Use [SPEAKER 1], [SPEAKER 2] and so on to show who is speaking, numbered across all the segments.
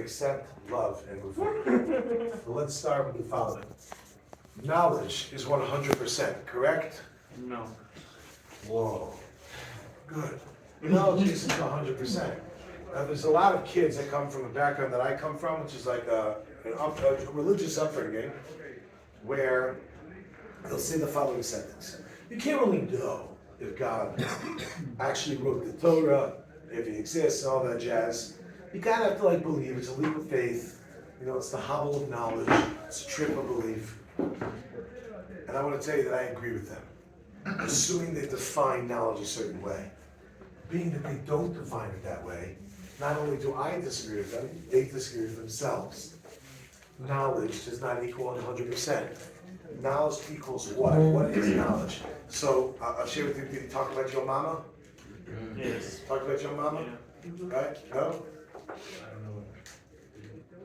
[SPEAKER 1] accept, love, and move forward. So let's start with the following. Knowledge is 100%, correct?
[SPEAKER 2] No.
[SPEAKER 1] Whoa. Good. Knowledge isn't 100%. Now, there's a lot of kids that come from a background that I come from, which is like a religious upbringing, where they'll say the following sentence. You can't really know if God actually wrote the Torah, if he exists, and all that jazz. You kind of have to believe. It's a leap of faith. It's the hobble of knowledge. It's a trip of belief. And I want to tell you that I agree with them. Assuming they define knowledge a certain way. Being that they don't define it that way, not only do I disagree with them, they disagree with themselves. Knowledge does not equal 100%. Knowledge equals what? What is knowledge? So I'll share with you. Did you talk about your mama?
[SPEAKER 2] Yes.
[SPEAKER 1] Talk about your mama?
[SPEAKER 2] Yeah.
[SPEAKER 1] Right? No?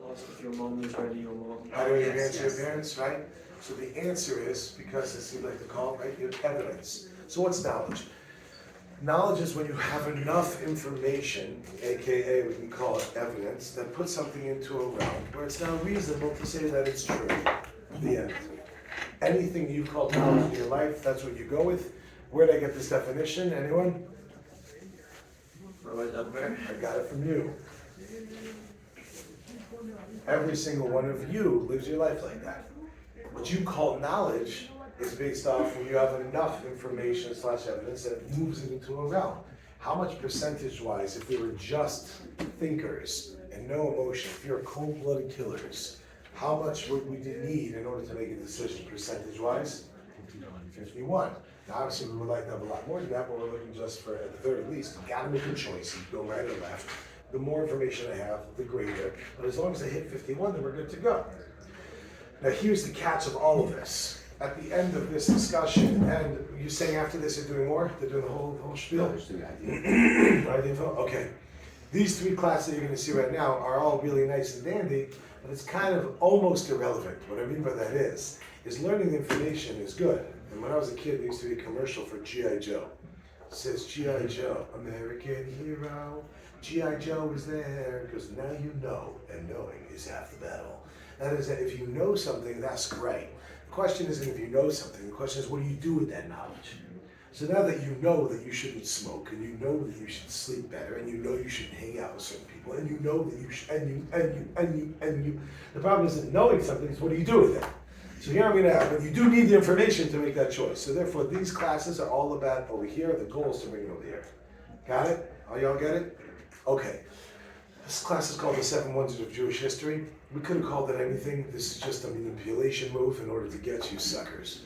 [SPEAKER 2] Ask if your mom is ready or not.
[SPEAKER 1] How do you answer your parents, right? So the answer is, because as you like to call it, right, you have evidence. So what's knowledge? Knowledge is when you have enough information, aka we can call it evidence, that puts something into a realm where it's now reasonable to say that it's true. The end. Anything you call knowledge in your life, that's what you go with. Where did I get this definition? Anyone?
[SPEAKER 2] Right up there.
[SPEAKER 1] I got it from you. Every single one of you lives your life like that. What you call knowledge is based off when you have enough information / evidence that moves it into a realm. How much percentage-wise, if we were just thinkers and no emotion, if you're cold-blooded killers, how much would we need in order to make a decision percentage-wise? 51. Now, obviously, we would like to have a lot more than that, but we're looking just for, at the very least, you gotta make a choice. You go right or left. The more information I have, the greater. But as long as I hit 51, then we're good to go. Now, here's the catch of all of this. At the end of this discussion, and you're saying after this they're doing more? They're doing the whole spiel? Right, info? Okay. These 3 classes that you're going to see right now are all really nice and dandy, but it's kind of almost irrelevant. What I mean by that is learning the information is good. And when I was a kid, there used to be a commercial for G.I. Joe. It says, G.I. Joe, American hero. G.I. Joe is there because now you know, and knowing is half the battle. That is that if you know something, that's great. The question isn't if you know something, the question is what do you do with that knowledge? So now that you know that you shouldn't smoke, and you know that you should sleep better, and you know you shouldn't hang out with certain people, and you know that you should, and you, the problem isn't knowing something, it's what do you do with it? So here I'm going to have, but you do need the information to make that choice. So therefore, these classes are all about over here. The goal is to bring it over here. Got it? Oh, y'all get it? Okay. This class is called the 7 Wonders of Jewish History. We could have called it anything. This is just a manipulation move in order to get you suckers.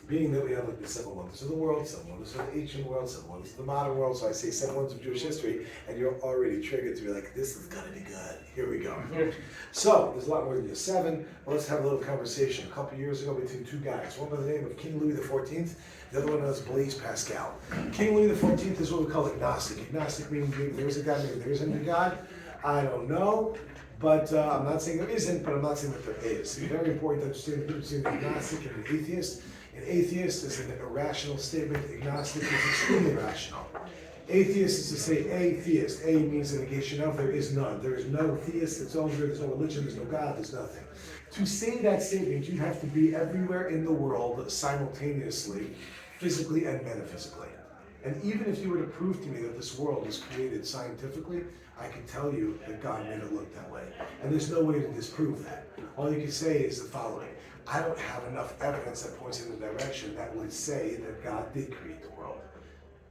[SPEAKER 1] Being that we have like the 7 Wonders of the world, 7 Wonders of the ancient world, 7 Wonders of the modern world, so I say 7 Wonders of Jewish history, and you're already triggered to be like, this is gonna be good. Here we go. So, there's a lot more than just 7. Well, let's have a little conversation. A couple years ago between 2 guys, one by the name of King Louis XIV, the other one was Blaise Pascal. King Louis XIV is what we call agnostic. Agnostic meaning there's a God, maybe there isn't a God. I don't know. But I'm not saying there isn't, but I'm not saying that there is. It's very important to understand the difference between an agnostic and an atheist. An atheist is an irrational statement. Agnostic is extremely rational. Atheist is to say atheist. A means the negation of, there is none. There is no theist, it's over, there's no religion, there's no God, there's nothing. To say that statement, you have to be everywhere in the world simultaneously, physically and metaphysically. And even if you were to prove to me that this world was created scientifically, I can tell you that God made it look that way. And there's no way to disprove that. All you can say is the following. I don't have enough evidence that points in the direction that would say that God did create the world.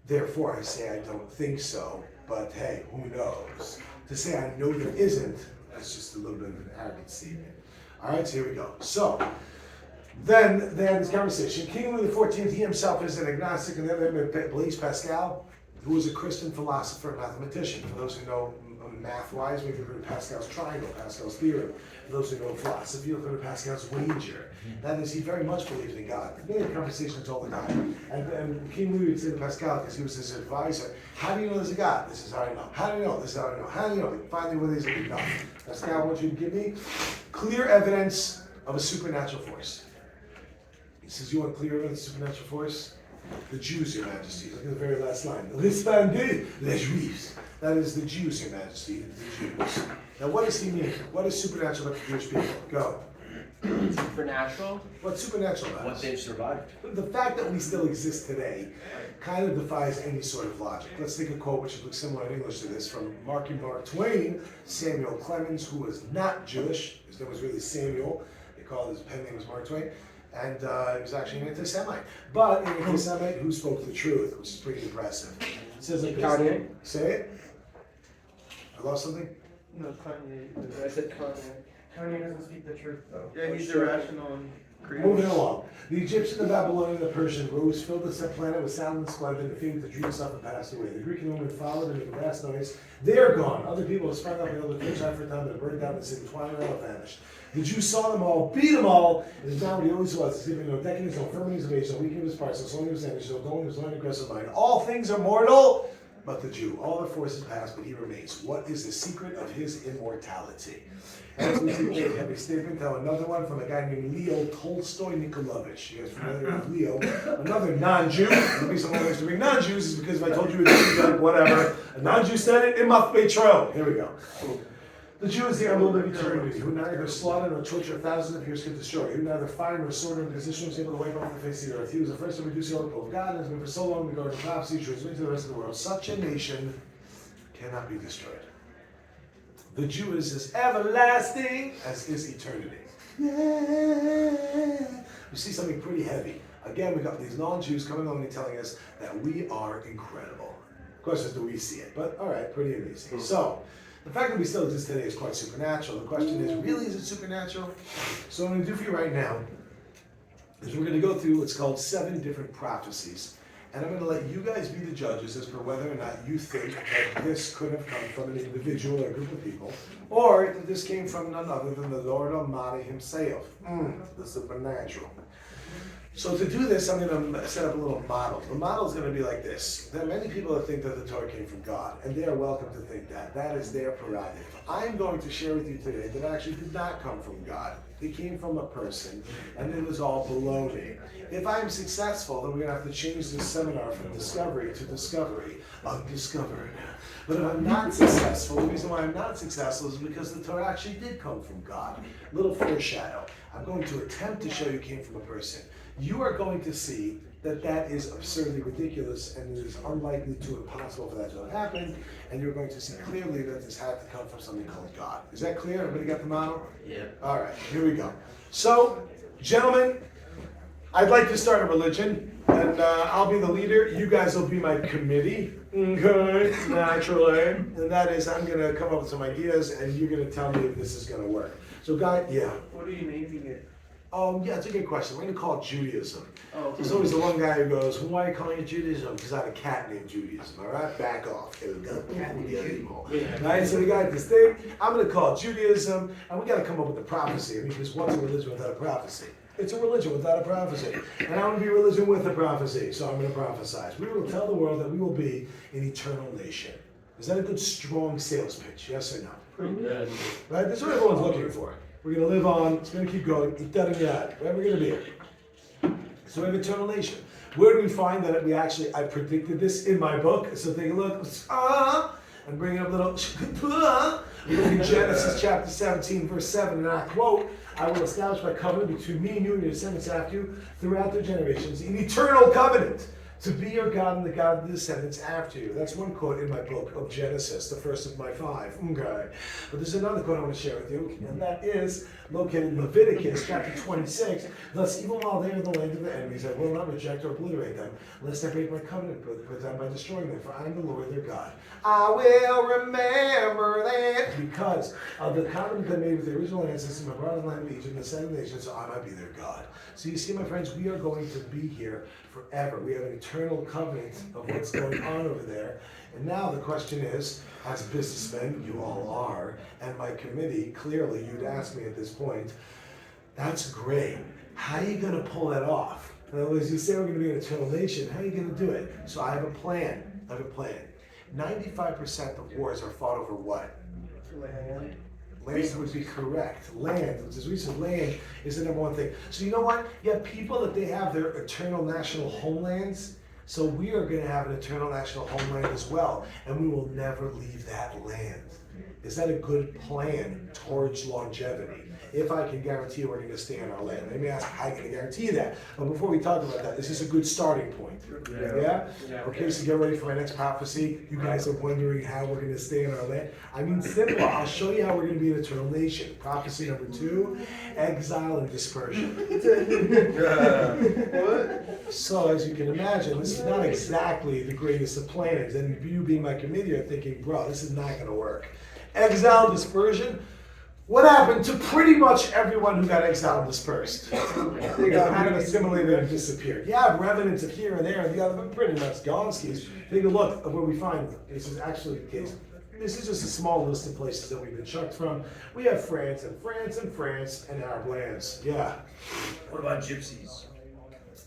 [SPEAKER 1] Therefore, I say I don't think so, but hey, who knows? To say I know there isn't, that's just a little bit of an arrogant statement. All right, so here we go. So, then they had this conversation. King Louis XIV, he himself is an agnostic, and then Blaise Pascal, who was a Christian philosopher and mathematician. For those who know math-wise, maybe you've heard of Pascal's triangle, Pascal's theorem. For those who know philosophy, you'll heard of Pascal's wager. That is, he very much believed in God. They had conversations all the time. And King Louis would say to Pascal, because he was his advisor, how do you know there's a God? This is how I know. How do you know? This is how I know. How do you know? Finally, when he's like, no. Pascal, I want you to give me clear evidence of a supernatural force. He says, you want clear evidence of supernatural force? The Jews, Your Majesty. Look at the very last line. Les Juifs. That is the Jews, Your Majesty. The Jews. Now, what does he mean? What is supernatural about the Jewish people? Go.
[SPEAKER 2] Supernatural?
[SPEAKER 1] What's supernatural about
[SPEAKER 3] What
[SPEAKER 1] us?
[SPEAKER 3] they've survived.
[SPEAKER 1] The fact that we still exist today kind of defies any sort of logic. Let's take a quote which looks similar in English to this from Mark Twain, Samuel Clemens, who was not Jewish. His name was really Samuel. They called his pen name was Mark Twain. And he was actually an anti-Semite. But an anti-Semite who spoke the truth, which is pretty impressive. It says like
[SPEAKER 2] Kanye?
[SPEAKER 1] Say it. I lost something?
[SPEAKER 2] No, Kanye. I said Kanye. Kanye doesn't speak the truth, though.
[SPEAKER 4] Yeah, he's irrational and crazy.
[SPEAKER 1] Moving along. The Egyptian, the Babylonian, the Persian rose, filled the set planet with sound and splendor, defeated the Jews up and passed away. The Greek and Roman followed and made a vast noise. They're gone. Other people have sprung up and other things tried for a time, but burned down the city, twined around and vanished. The Jews saw them all, beat them all. It is now what he always was. He's giving no decadence, no infirmities of age, no weakening of his parts, no slowing of his energy, no going of his aggressive mind. All things are mortal, but the Jew. All their forces pass, but he remains. What is the secret of his immortality? As we see a heavy statement, tell another one from a guy named Leo Tolstoy Nikolovich. You guys familiar with Leo? Another non-Jew. The reason why I used to bring non-Jews is because if I told you it's like whatever, a non-Jew said it, it must be true. Here we go. The Jew is the emblem of eternity, who neither slaughter nor torture thousands of years could destroy, who neither fire nor sword nor position was able to wipe off the face of the earth. He was the first to reduce the oracle of God, and has been for so long regarded as prophecy, transmitted to the rest of the world. Such a nation cannot be destroyed. The Jew is as everlasting as is eternity. Yeah. We see something pretty heavy. Again, we got these non-Jews coming along and telling us that we are incredible. Of course, do we see it? But all right, pretty amazing. So, the fact that we still exist today is quite supernatural. The question is, really, is it supernatural? So what I'm going to do for you right now is we're going to go through what's called 7 different prophecies. And I'm going to let you guys be the judges as per whether or not you think that this could have come from an individual or a group of people, or that this came from none other than the Lord Almighty himself, the supernatural. So to do this, I'm going to set up a little model. The model is going to be like this. There are many people that think that the Torah came from God, and they are welcome to think that. That is their prerogative. I'm going to share with you today that it actually did not come from God. It came from a person, and it was all baloney. If I'm successful, then we're going to have to change this seminar from discovery to discovery, undiscovered. But if I'm not successful, the reason why I'm not successful is because the Torah actually did come from God. Little foreshadow. I'm going to attempt to show you it came from a person. You are going to see that that is absurdly ridiculous and it is unlikely to impossible for that to have happened. And you're going to see clearly that this had to come from something called God. Is that clear? Everybody got the model?
[SPEAKER 3] Yeah.
[SPEAKER 1] All right, here we go. So, gentlemen, I'd like to start a religion, and I'll be the leader. You guys will be my committee, okay, naturally. And that is, I'm going to come up with some ideas, and you're going to tell me if this is going to work. So, guy, yeah.
[SPEAKER 2] What are you naming it?
[SPEAKER 1] Yeah, it's a good question. We're going to call it Judaism.
[SPEAKER 2] Oh,
[SPEAKER 1] There's always the one guy who goes, why are you calling it Judaism? Because I had a cat named Judaism, all right? Back off. It'll go cat with you anymore. Right? So we got this thing. I'm going to call it Judaism, and we got to come up with a prophecy. I mean, because what's a religion without a prophecy? It's a religion without a prophecy. And I want to be a religion with a prophecy, so I'm going to prophesize. We will tell the world that we will be an eternal nation. Is that a good, strong sales pitch? Yes or no?
[SPEAKER 2] pretty good.
[SPEAKER 1] Right? That's what everyone's looking for. We're going to live on. It's going to keep going. Right? We're going to be. So we have eternal nation. Where do we find that I predicted this in my book? So take a look. And bring up a little. We look at Genesis chapter 17, verse 7, and I quote, I will establish my covenant between me and you and your descendants after you throughout their generations, an eternal covenant, to be your God and the God of the descendants after you. That's one quote in my book of Genesis, the first of my 5. Okay. But there's another quote I want to share with you, and that is located in Leviticus chapter 26. Thus, even while they are in the land of the enemies, I will not reject or obliterate them, lest I break my covenant with them by destroying them, for I am the Lord their God. I will remember that because of the covenant I made with the original ancestors, I brought in the land of Egypt and the 7 nations, so I might be their God. So you see, my friends, we are going to be here forever. We have an eternal covenant of what's going on over there. And now the question is, as businessmen, you all are, and my committee, clearly you'd ask me at this point, that's great. How are you going to pull that off? In other words, you say we're going to be an eternal nation. How are you going to do it? So I have a plan. 95% of wars are fought over what?
[SPEAKER 2] Land.
[SPEAKER 1] Land would be correct. Land, which is recent, land is the number one thing. So you know what? You have people that they have their eternal national homelands. So we are going to have an eternal national homeland as well, and we will never leave that land. Is that a good plan towards longevity? If I can guarantee we're going to stay in our land. Let me ask, how can I guarantee that? But before we talk about that, is this a good starting point? Yeah? Okay, so get ready for my next prophecy. You guys are wondering how we're going to stay in our land. I mean, simple. I'll show you how we're going to be an eternal nation. Prophecy number 2, exile and dispersion.
[SPEAKER 4] What?
[SPEAKER 1] So as you can imagine, this is not exactly the greatest of plans. And you being my committee are thinking, bro, this is not going to work. Exile, dispersion. What happened to pretty much everyone who got exiled and dispersed? They got kind of assimilated and disappeared. Yeah, remnants of here and there and the other, but pretty much gone. Take a look at where we find them. This is actually the case. This is just a small list of places that we've been chucked from. We have France and France and France and Arab lands. Yeah.
[SPEAKER 3] What about gypsies?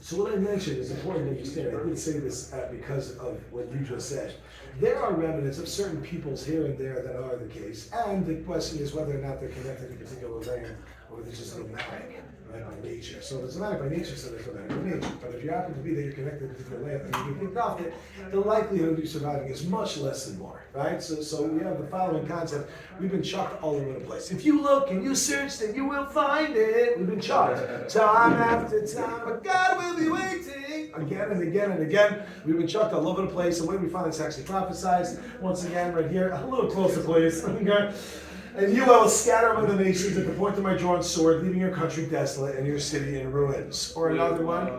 [SPEAKER 1] So what I mentioned is important to understand. I did say this because of what you just said. There are remnants of certain peoples here and there that are the case, and the question is whether or not they're connected to a particular land or they're just nomadic, right, by nature. So if it's nomadic by nature, so they're nomadic by nature. But if you happen to be that you're connected to a particular land and you get kicked off it, the likelihood of you surviving is much less than more, right? So we have the following concept. We've been chucked all over the place. If you look and you search, then you will find it. We've been chucked time after time, but God will be waiting again and again and again. We've been chucked all over the place, and when we find it's actually prophesized, once again, right here, a little closer, please. Okay. And you I will scatter among the nations at the point of my drawn sword, leaving your country desolate and your city in ruins. Or another one.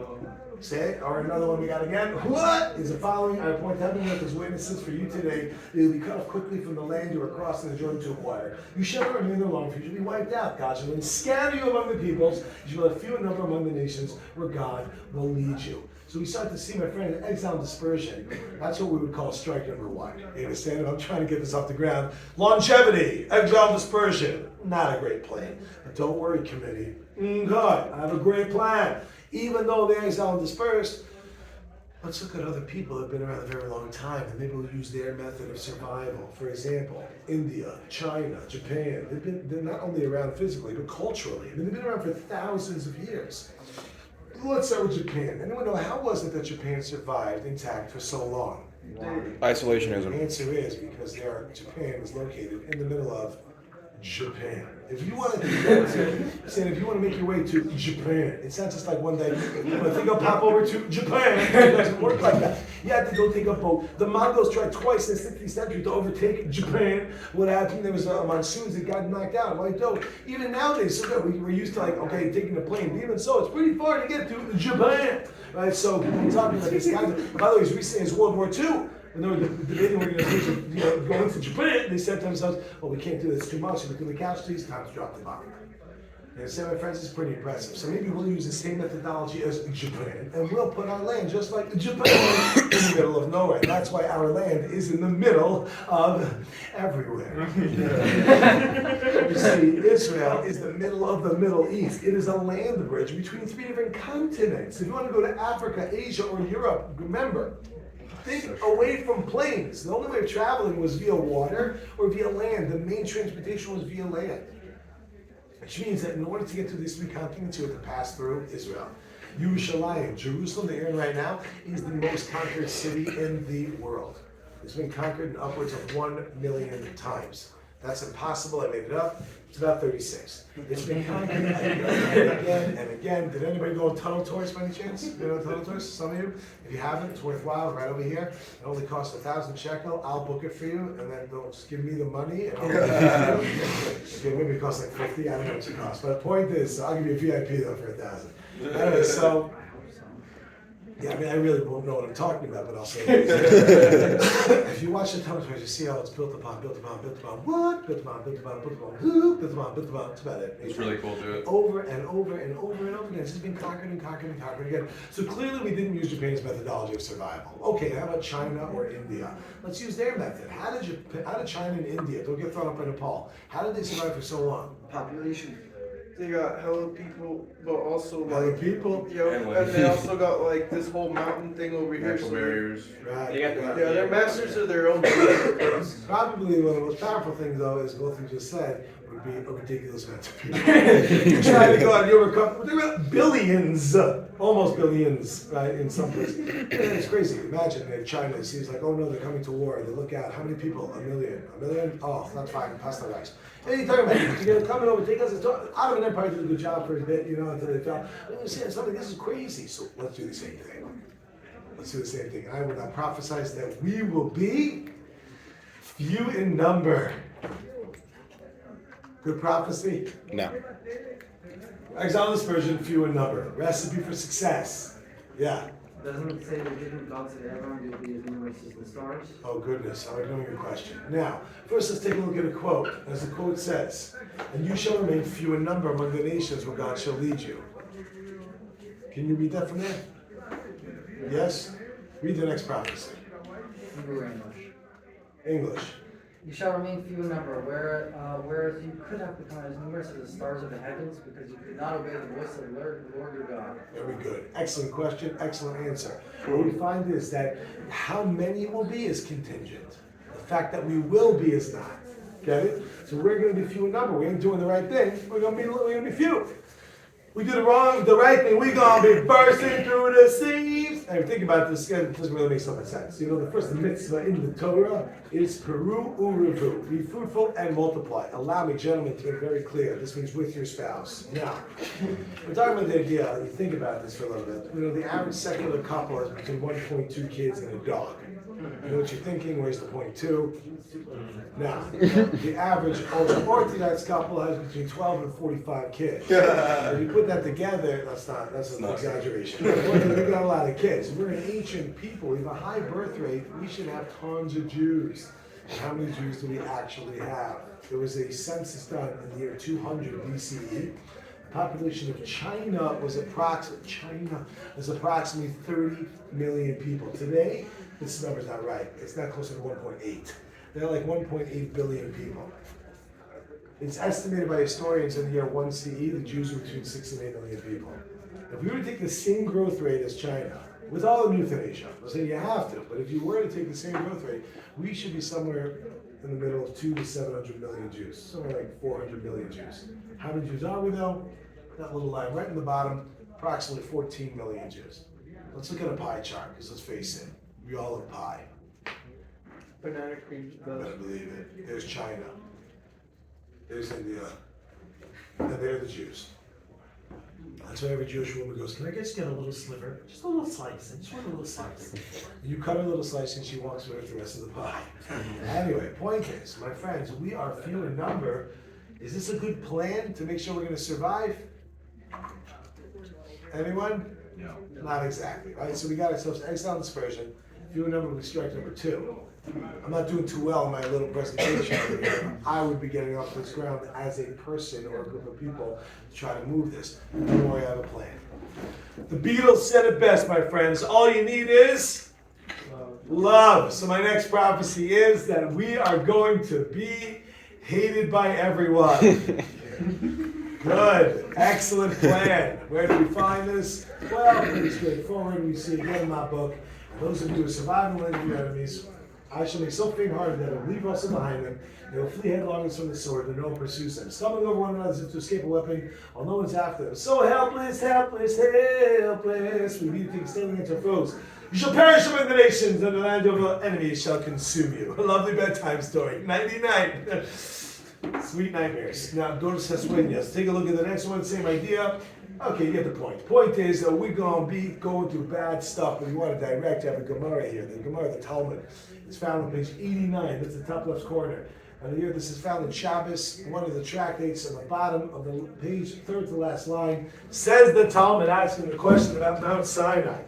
[SPEAKER 1] Say it. Or another one we got again. What is the following? I appoint heaven and earth as witnesses for you today. They will be cut off quickly from the land you are crossing the Jordan to acquire. You shall not remain there long, for you shall be wiped out. God shall then scatter you among the peoples. You shall have few in number among the nations, where God will lead you. So we start to see, my friend, exile and dispersion. That's what we would call strike number 1. You understand? I'm trying to get this off the ground. Longevity, exile and dispersion. Not a great plan. But don't worry, committee. God, I have a great plan. Even though they're exiled and dispersed, let's look at other people that have been around a very long time, and maybe we'll use their method of survival. For example, India, China, Japan. They're not only around physically, but culturally. I mean, they've been around for thousands of years. Let's start with Japan. Anyone know how was it that Japan survived intact for so long?
[SPEAKER 5] Isolationism.
[SPEAKER 1] The answer is because Japan is located in the middle of Japan. If you want to if you want to make your way to Japan, it's not just like one day, I think I'll pop over to Japan. It doesn't work like that. You have to go take a boat. The Mongols tried twice in the 16th century to overtake Japan. What happened? There was monsoons that got knocked out, wiped out. Even nowadays, so we're used to like, okay, taking a plane. Even so, it's pretty far to get to Japan. Right? So we're talking about this guy. By the way, as recently as World War II, when they were debating organization, going to Japan, they said to themselves, well, we can't do this too much. Because the casualties, time to drop the bomb. And so, my friends, it's pretty impressive. So maybe we'll use the same methodology as Japan, and we'll put our land just like Japan in the middle of nowhere. And that's why our land is in the middle of everywhere. You see, Israel is the middle of the Middle East. It is a land bridge between 3 different continents. If you want to go to Africa, Asia, or Europe, remember, think away from planes. The only way of traveling was via water or via land. The main transportation was via land. Which means that in order to get to these 3 continents, you have to pass through Israel. Yerushalayim, Jerusalem, that you're in right now, is the most conquered city in the world. It's been conquered upwards of 1 million times. That's impossible. I made it up. It's about 36. It's been conquered again and again. Did anybody go on tunnel tours by any chance? You know tunnel tours? Some of you? If you haven't, it's worthwhile. Right over here. It only costs 1,000 shekel. I'll book it for you, and then don't just give me the money. And I'll book it for you. If it maybe costs like 50, I don't know what it costs. But the point is, I'll give you a VIP though for 1,000. Anyway, so. Yeah, I mean, I really won't know what I'm talking about, but I'll say it. If you watch the tunnel tours, you see how it's built upon what? Built upon who? Built upon. That's about it.
[SPEAKER 5] It's really cool, dude.
[SPEAKER 1] Over and over and over and over again. It's just been conquered and conquered and conquered again. So clearly we didn't use Japan's methodology of survival. Okay, how about China or India? Let's use their method. How did China and India, don't get thrown up by Nepal, how did they survive for so long?
[SPEAKER 3] Population.
[SPEAKER 4] They got hella people, but also
[SPEAKER 1] Other
[SPEAKER 4] like
[SPEAKER 1] people.
[SPEAKER 4] and they also got like this whole mountain thing over here.
[SPEAKER 5] Natural
[SPEAKER 4] So
[SPEAKER 5] barriers.
[SPEAKER 1] Right.
[SPEAKER 3] They got the-
[SPEAKER 4] yeah, they're masters of their own business.
[SPEAKER 1] Probably one of the most powerful things, though, is both you just said, would be a ridiculous amount of people. Trying to go out and overcome. We're talking about billions, almost billions, right? In some places, and it's crazy. Imagine in China, it seems like, oh no, they're coming to war. They look out. How many people? A million. A million? Oh, that's fine. Pasta rice. Hey, you talking about? You're gonna come over, take us. Ottoman Empire did a good job for a bit, until they fell. But you're saying something. This is crazy. So let's do the same thing. Let's do the same thing. I will now prophesize that we will be few in number. Good prophecy.
[SPEAKER 5] No.
[SPEAKER 1] Exile dispersion, few in number. Recipe for success. Yeah.
[SPEAKER 6] Doesn't it say that didn't God say everyone will be as numerous as the stars?
[SPEAKER 1] Oh goodness, I'm ignoring your question. Now, first let's take a look at a quote. As the quote says, and you shall remain few in number among the nations where God shall lead you. Can you read that from there? Yes? Read the next prophecy.
[SPEAKER 6] Hebrew or English.
[SPEAKER 1] English.
[SPEAKER 6] You shall remain few in number, whereas you could have become as numerous as the stars of the heavens, because you could not obey the voice of the Lord your God.
[SPEAKER 1] Very good. Excellent question, excellent answer. What we find is that how many will be is contingent. The fact that we will be is not. Get it? So we're going to be few in number. We ain't doing the right thing. We're going to be few. We do the right thing. We're going to be bursting through the seas. And think about this, it doesn't really make so much sense. The first mitzvah in the Torah is Peru Urevu. Be fruitful and multiply. Allow me, gentlemen, to make very clear. This means with your spouse. Now, we're talking about the idea, you think about this for a little bit. The average secular couple has between 1.2 kids and a dog. You know what you're thinking? Where's the point two? Now, the average Orthodox couple has between 12 and 45 kids. If you put that together, that's an exaggeration. We've got a lot of kids. We're an ancient people. We have a high birth rate. We should have tons of Jews. And how many Jews do we actually have? There was a census done in the year 200 BCE. The population of China was approximately 30 million people. Today, this number's not right. It's not closer to 1.8. They're like 1.8 billion people. It's estimated by historians in the year 1 CE, the Jews were between 6 and 8 million people. If we were to take the same growth rate as China, with all the euthanasia, I'm not saying you have to, but if you were to take the same growth rate, we should be somewhere in the middle of 2 to 700 million Jews, somewhere like 400 million Jews. How many Jews are we though? That little line right in the bottom, approximately 14 million Jews. Let's look at a pie chart, because let's face it, we all love pie.
[SPEAKER 4] Banana cream.
[SPEAKER 1] Better believe it. There's China. There's India. And there are the Jews. That's why every Jewish woman goes, can I just get a little sliver? Just a little slice. I just want a little slice. And you cut a little slice and she walks away with the rest of the pie. Anyway, point is, my friends, we are few in number. Is this a good plan to make sure we're going to survive? Anyone?
[SPEAKER 5] No.
[SPEAKER 1] Not exactly, right? So we got ourselves exile dispersion. Few in number, we strike number 2. I'm not doing too well in my little presentation. I would be getting off this ground as a person or a group of people to try to move this. Don't worry, I have a plan. The Beatles said it best, my friends. All you need is love. So my next prophecy is that we are going to be hated by everyone. Good. Excellent plan. Where do we find this? Well, pretty straightforward. We see again in my book. Those of you who survive and land your enemies, I shall make so faint-hearted that I will leave also behind them. They will flee headlong from the sword, and no one pursues them. Stumbling over one another as if to escape a weapon, while no one's after them. So helpless, helpless, helpless. We immediately standing against our foes. You shall perish among the nations, and the land of our enemies shall consume you. A lovely bedtime story. 99. Sweet nightmares. Now, Doris Sueños. Take a look at the next one. Same idea. Okay, you get the point. Point is that we're going to be going through bad stuff, but you want to direct. You have a Gemara here. The Gemara, the Talmud. It's found on page 89. That's the top left corner. And here, this is found in Shabbos, one of the tractates on the bottom of the page, third to last line. Says the Talmud, asking the question about Mount Sinai.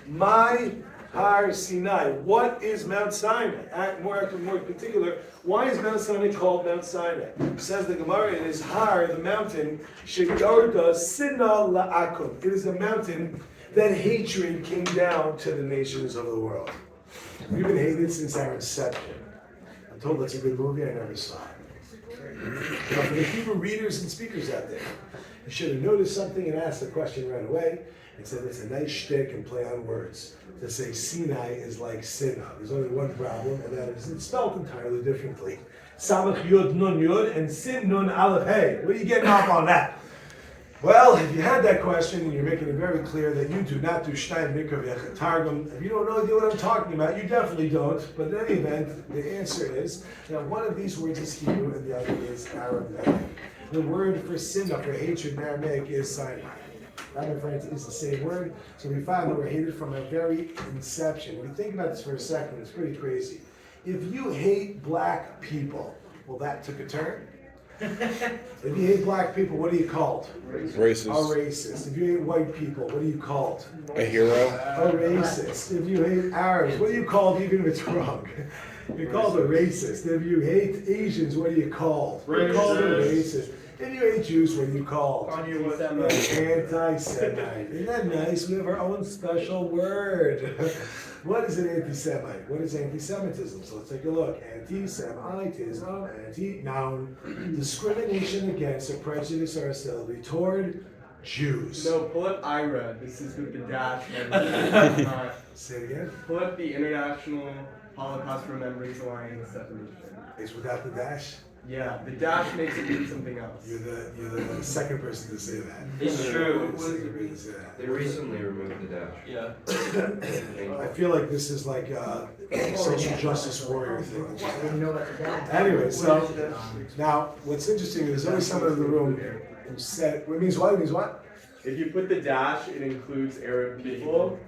[SPEAKER 1] My Har Sinai. What is Mount Sinai? More particular, why is Mount Sinai called Mount Sinai? Says the Gemara, it is Har, the mountain, Shegarda Sina La'akum. It is a mountain that hatred came down to the nations of the world. We've been hated since our inception. I'm told that's a good movie, I never saw it. Now, for the Hebrew readers and speakers out there, You should have noticed something and asked the question right away. And said it's a nice shtick and play on words. To say Sinai is like Sinah. There's only one problem, and that is it's spelled entirely differently. Samach Yud Nun Yud and Sin Nun Aleph Hey. What are you getting off on that? Well, if you had that question and you're making it very clear that you do not do Shnai Mikra V'Yachat Targum, if you don't know what I'm talking about, you definitely don't. But in any event, the answer is that one of these words is Hebrew and the other is Aramaic. The word for sinah, for hatred in Aramaic, is Sinai. That, my friends, is the same word. So we found that we're hated from our very inception. When you think about this for a second, it's pretty crazy. If you hate black people, well, that took a turn. If you hate black people, what are you called?
[SPEAKER 5] Racist.
[SPEAKER 1] A racist. If you hate white people, what are you called?
[SPEAKER 5] A hero.
[SPEAKER 1] A racist. If you hate Arabs, what are you called even if it's wrong? You're called a racist. If you hate Asians, what are you called? You're called a racist. If you hate Jews, what are you called? Anti-Semite. Isn't that nice? We have our own special word. What is an anti-Semite? What is anti-Semitism? So let's take a look. Anti-Semitism, anti-noun, discrimination against or prejudice or hostility toward Jews.
[SPEAKER 2] No, pull up IRA. This is with the dash.
[SPEAKER 1] Say it again.
[SPEAKER 2] Pull up the International Holocaust Remembrance Alliance definition.
[SPEAKER 1] It's without the dash.
[SPEAKER 2] Yeah, the dash makes it mean something else.
[SPEAKER 1] You're the second person to say that.
[SPEAKER 3] It's true.
[SPEAKER 1] Second person to say that.
[SPEAKER 3] They recently removed the dash.
[SPEAKER 2] Yeah.
[SPEAKER 1] I feel like this is like a social justice warrior thing.
[SPEAKER 6] You know what that-
[SPEAKER 1] Anyway, so now what's interesting is there's always someone in the room who said, it means what? It means what?
[SPEAKER 2] If you put the dash, it includes Arab people,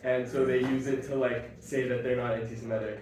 [SPEAKER 2] and so they use it to like say that they're not anti-Semitic.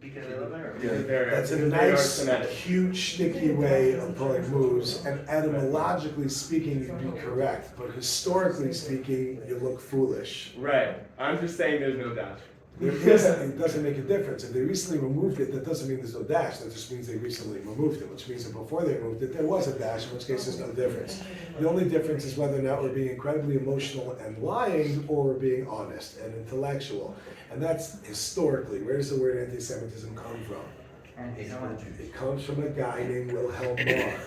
[SPEAKER 3] Because they love Arabs.
[SPEAKER 2] Because they're,
[SPEAKER 1] That's a
[SPEAKER 2] because they are
[SPEAKER 1] nice,
[SPEAKER 2] Semitic.
[SPEAKER 1] huge, sneaky way of pulling moves, and etymologically speaking, you'd be correct, but historically speaking, you look foolish.
[SPEAKER 2] Right. I'm just saying there's no dash.
[SPEAKER 1] It doesn't make a difference. If they recently removed it, that doesn't mean there's no dash. That just means they recently removed it, which means that before they removed it, there was a dash, in which case there's no difference. The only difference is whether or not we're being incredibly emotional and lying, or we're being honest and intellectual. And that's historically. Where does the word anti-Semitism come from? It comes from a guy named Wilhelm Marr.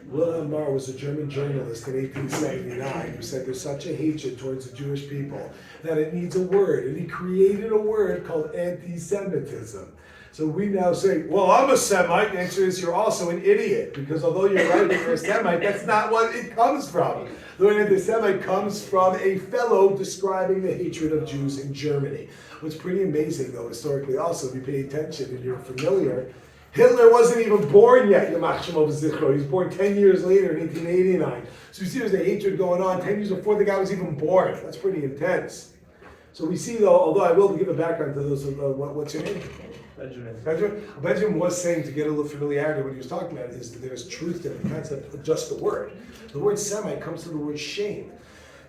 [SPEAKER 1] Wilhelm Marr was a German journalist in 1879 who said there's such a hatred towards the Jewish people that it needs a word, and he created a word called anti-Semitism. So we now say, well, I'm a Semite. The answer is you're also an idiot, because although you're right that you're a Semite, that's not what it comes from. The word anti-Semite comes from a fellow describing the hatred of Jews in Germany. What's pretty amazing, though, historically also, if you pay attention and you're familiar, Hitler wasn't even born yet, Yamach Shemo V'Zichro. He was born 10 years later in 1889. So you see there's a hatred going on 10 years before the guy was even born. That's pretty intense. So we see, though, although I will give a background to those, what's your name?
[SPEAKER 2] Benjamin.
[SPEAKER 1] Benjamin was saying, to get a little familiarity, what he was talking about is that there's truth to the concept of just the word. The word Semite comes from the word Shem.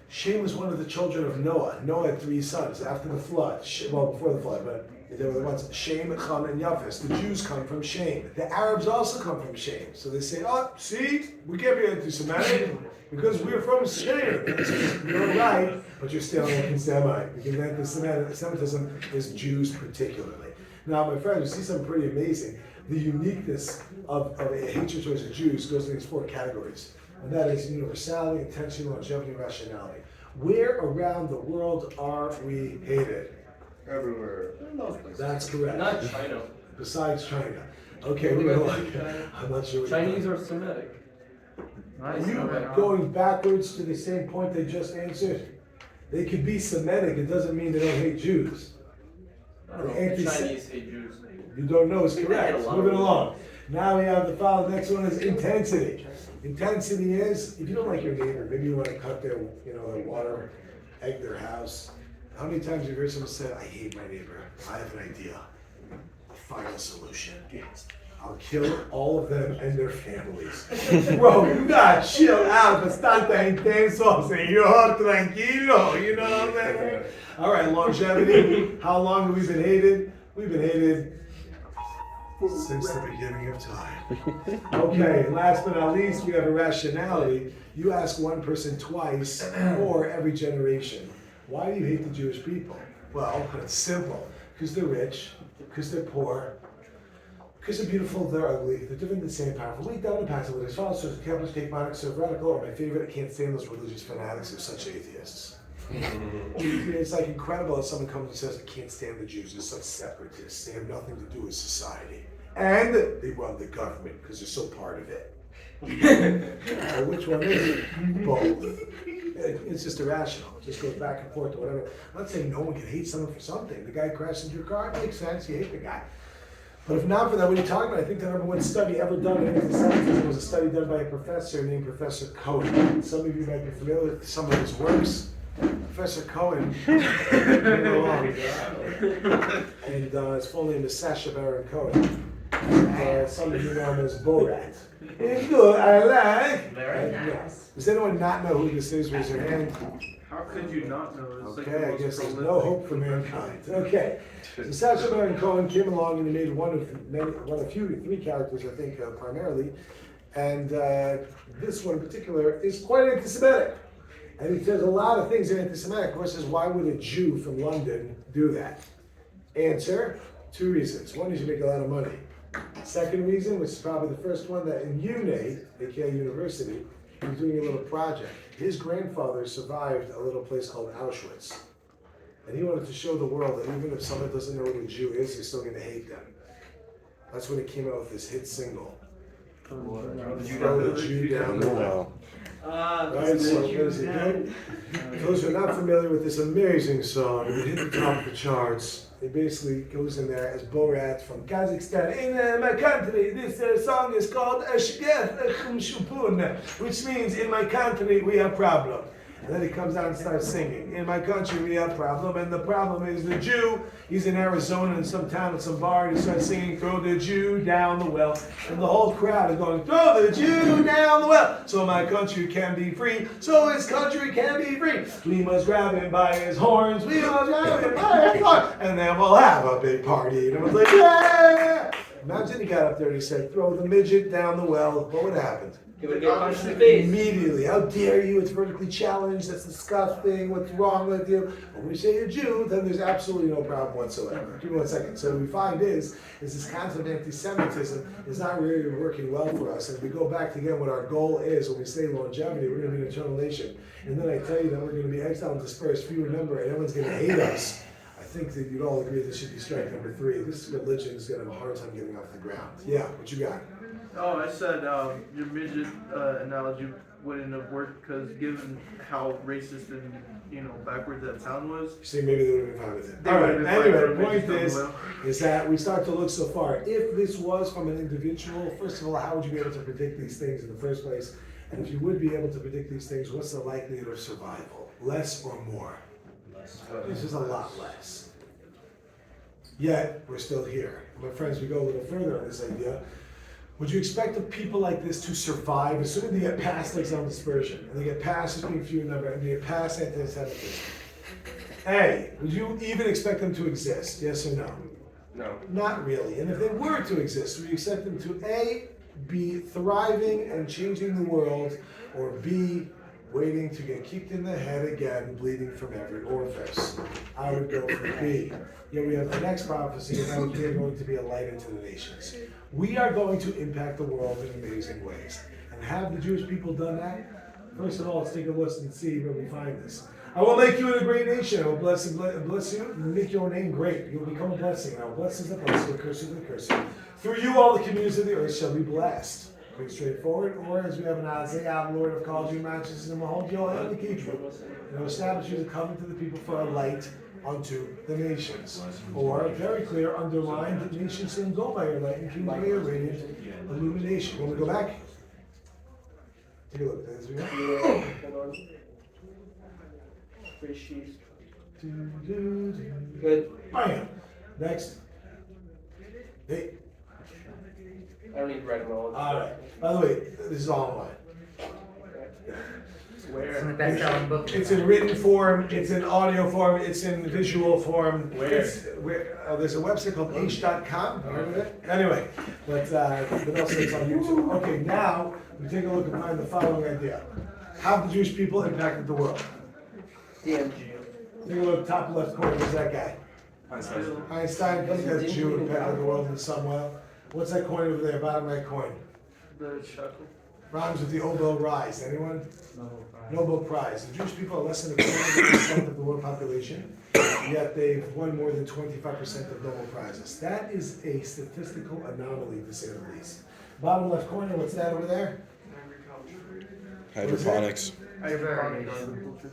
[SPEAKER 1] Shem was one of the children of Noah. Noah had 3 sons after the flood. Well, before the flood, but there were the ones, Shem, Cham, and Yafes. The Jews come from Shem. The Arabs also come from Shem. So they say, oh, see, we can't be anti-Semitic because we're from Shem. You're right, but you're still anti-Semite, because anti-Semitism is Jews particularly. Now, my friends, you see something pretty amazing. The uniqueness of a hatred towards the Jews goes in these 4 categories. And that is universality, intention, longevity, and rationality. Where around the world are we hated?
[SPEAKER 4] Everywhere.
[SPEAKER 1] That's correct.
[SPEAKER 2] Not China.
[SPEAKER 1] Besides China. Okay, we're like, I'm not sure.
[SPEAKER 2] Chinese are Semitic.
[SPEAKER 1] Are you going backwards to the same point they just answered? They could be Semitic, it doesn't mean they don't hate Jews.
[SPEAKER 2] Chinese hate Jews.
[SPEAKER 1] You don't know is correct. Moving along. Now we have the next one is intensity. Intensity is, if you don't like your neighbor, maybe you want to cut their water, egg their house. How many times have you heard someone say, I hate my neighbor, I have an idea, a final solution. I'll kill all of them and their families. Bro, you gotta chill out, bastante intenso, señor, tranquilo, you know what I'm saying? All right, longevity. How long have we been hated? We've been hated since the beginning of time. Okay, last but not least, we have irrationality. You ask one person twice or every generation, why do you hate the Jewish people? Well, it's simple. Because they're rich, because they're poor, Because they're beautiful, they're ugly, they're different, the same, powerful, weak, down, impactful with as follows, so Catholics, take monarchs, serve radical, or my favorite, I can't stand those religious fanatics, they're such atheists. It's like incredible if someone comes and says, I can't stand the Jews, they're such separatists, they have nothing to do with society. And they run the government, because they're so part of it. Well, which one is it? Both. It's just irrational. It just goes back and forth or whatever. I'm not saying no one can hate someone for something. The guy crashed into your car, it makes sense, you hate the guy. But if not for that, what are you talking about? I think the number one study ever done in anti-Semitism was a study done by a professor named Professor Cohen. Some of you might be familiar with some of his works. Professor Cohen, and his full name is Sacha Baron Cohen. Some of you know him as Borat. It's good, I like.
[SPEAKER 6] Very nice.
[SPEAKER 1] Does anyone not know who this is? Raise your hand.
[SPEAKER 4] How could you not know? It's like
[SPEAKER 1] Okay,
[SPEAKER 4] the
[SPEAKER 1] I
[SPEAKER 4] most
[SPEAKER 1] guess there's
[SPEAKER 4] prolific.
[SPEAKER 1] no hope for mankind. Okay, so Sacha Baron Cohen came along and he made three characters, I think, primarily, and this one in particular is quite anti-Semitic, and he says a lot of things are anti-Semitic. Of course, is why would a Jew from London do that? Answer: 2 reasons. One is you make a lot of money. Second reason, which is probably the first one, that in UNE, aka University, he was doing a little project. His grandfather survived a little place called Auschwitz. And he wanted to show the world that even if someone doesn't know what a Jew is, they're still going to hate them. That's when he came out with this hit single. Throw the Jew down the well. Right, so what does he do? Those who are not familiar with this amazing song, it hit the top of the charts. It basically goes in there as Borat from Kazakhstan. In my country, this song is called Ashgeh Shupun, which means in my country we have problem. And then he comes out and starts singing. In my country we have problem, and the problem is the Jew. He's in Arizona in some town at some bar, and he starts singing, throw the Jew down the well. And the whole crowd is going, throw the Jew down the well. So my country can be free, so his country can be free. We must grab him by his horns, we must grab him by his horns, and then we'll have a big party. And everyone's like, yeah! Imagine he got up there and he said, throw the midget down the well. What would have happened?
[SPEAKER 2] He would get punched in the face.
[SPEAKER 1] Immediately. How dare you? It's vertically challenged. That's disgusting. What's wrong with you? When we say a Jew, then there's absolutely no problem whatsoever. Give me 1 second. So what we find is this concept of anti-Semitism is not really working well for us. And if we go back to, again, what our goal is when we say longevity, we're going to be an eternal nation. And then I tell you that we're going to be exiled and dispersed, few in number, and everyone's going to hate us. I think that you'd all agree this should be strike number 3. This religion is going to have a hard time getting off the ground. Yeah, what you got?
[SPEAKER 4] Oh, I said your midget analogy wouldn't have worked because given how racist and backwards that town was.
[SPEAKER 1] You see, maybe they would have been fine with it.
[SPEAKER 4] They
[SPEAKER 1] All right.
[SPEAKER 4] would have been
[SPEAKER 1] Anyway,
[SPEAKER 4] fine
[SPEAKER 1] the
[SPEAKER 4] with
[SPEAKER 1] point
[SPEAKER 4] it.
[SPEAKER 1] is that we start to look so far. If this was from an individual, first of all, how would you be able to predict these things in the first place? And if you would be able to predict these things, what's the likelihood of survival? Less or more? Less. This is a lot less. Yet we're still here. My friends, we go a little further on this idea. Would you expect the people like this to survive, assuming they get past exile dispersion, and they get past as being few in number, and they get past anti-Semitism? A, would you even expect them to exist? Yes or no?
[SPEAKER 3] No.
[SPEAKER 1] Not really. And if they were to exist, would you expect them to A, be thriving and changing the world, or B, waiting to get kicked in the head again, bleeding from every orifice? I would go for B. Yet we have the next prophecy, and that is we are going to be a light into the nations. We are going to impact the world in amazing ways. And have the Jewish people done that? First of all, let's take a listen and see where we find this. I will make you a great nation. I will bless you and make your name great. You will become a blessing. I will bless the blessing, curse the curse. Through you, all the communities of the earth shall be blessed. Pretty straightforward. Or as we have in Isaiah, the Lord have called you righteousness and will hold you all and keep you. And will establish you to come to the people for a light unto the nations. Or, very clear, underlined, the nations shall go by your light and kings by your radiant illumination. Want to go back? Take a look. As we go.
[SPEAKER 2] Good.
[SPEAKER 1] Bam. Next. Hey.
[SPEAKER 2] I don't need red roll.
[SPEAKER 1] Alright. By the way, this is all online.
[SPEAKER 6] It's in the
[SPEAKER 2] Where?
[SPEAKER 6] best-selling book.
[SPEAKER 1] It's in written form, it's in audio form, it's in visual form.
[SPEAKER 2] Where?
[SPEAKER 1] There's a website called h.com. Heard of it? Anyway, but also it's on YouTube. Okay, now we take a look and find the following idea. How have the Jewish people impacted the world?
[SPEAKER 2] DMG.
[SPEAKER 1] Take a look, top left corner, there's that guy.
[SPEAKER 3] Einstein.
[SPEAKER 1] Einstein, doesn't that Jew impacted the world in some way? What's that coin over there, bottom right coin?
[SPEAKER 4] The shekel.
[SPEAKER 1] Rhymes with the Nobel Prize. Anyone?
[SPEAKER 6] Nobel Prize.
[SPEAKER 1] Nobel Prize. The Jewish people are less than 20% of the world population, yet they've won more than 25% of Nobel Prizes. That is a statistical anomaly, to say the least. Bottom left corner, what's that over there?
[SPEAKER 5] Hydroponics.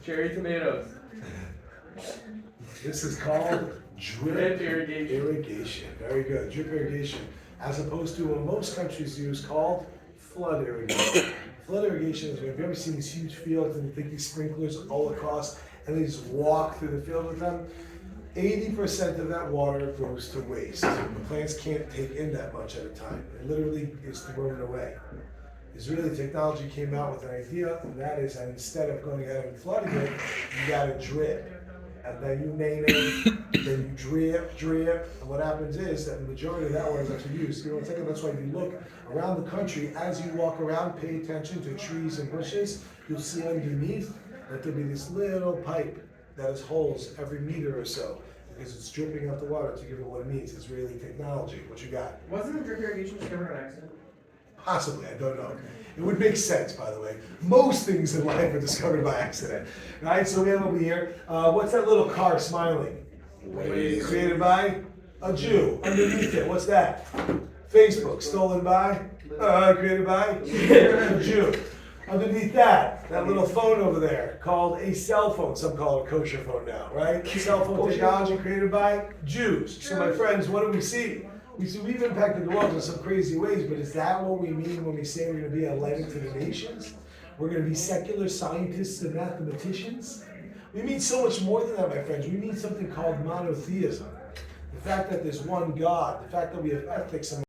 [SPEAKER 2] Cherry tomatoes.
[SPEAKER 1] This is called drip
[SPEAKER 2] Drip irrigation.
[SPEAKER 1] irrigation. Very good. Drip irrigation. As opposed to what most countries use called flood irrigation. Flood irrigation is when have you ever seen these huge fields and you take these sprinklers all across and they just walk through the field with them? 80% of that water goes to waste. The plants can't take in that much at a time. It literally is thrown away. Israeli technology came out with an idea, and that is that instead of going ahead and flooding it, you gotta drip. And then you name it, then you drip, and what happens is that the majority of that water is actually used. You know, that's why if you look around the country, as you walk around, pay attention to trees and bushes, you'll see underneath that there'll be this little pipe that has holes every meter or so, because it's dripping out the water to give it what it needs. It's really technology. What you got?
[SPEAKER 6] Wasn't the drip irrigation discovered on accident?
[SPEAKER 1] Possibly, I don't know. It would make sense, by the way. Most things in life are discovered by accident. Right, so we have over here, what's that little car smiling?
[SPEAKER 5] Waze.
[SPEAKER 1] Created by a Jew. Underneath it, what's that? Facebook, stolen by? Created by a Jew. Underneath that little phone over there, called a cell phone. Some call it a kosher phone now, right? Cell phone technology created by Jews. So my friends, what do we see? We see we've impacted the world in some crazy ways, but is that what we mean when we say we're going to be a light to the nations? We're going to be secular scientists and mathematicians? We mean so much more than that, my friends. We mean something called monotheism. The fact that there's one God, the fact that we have ethics and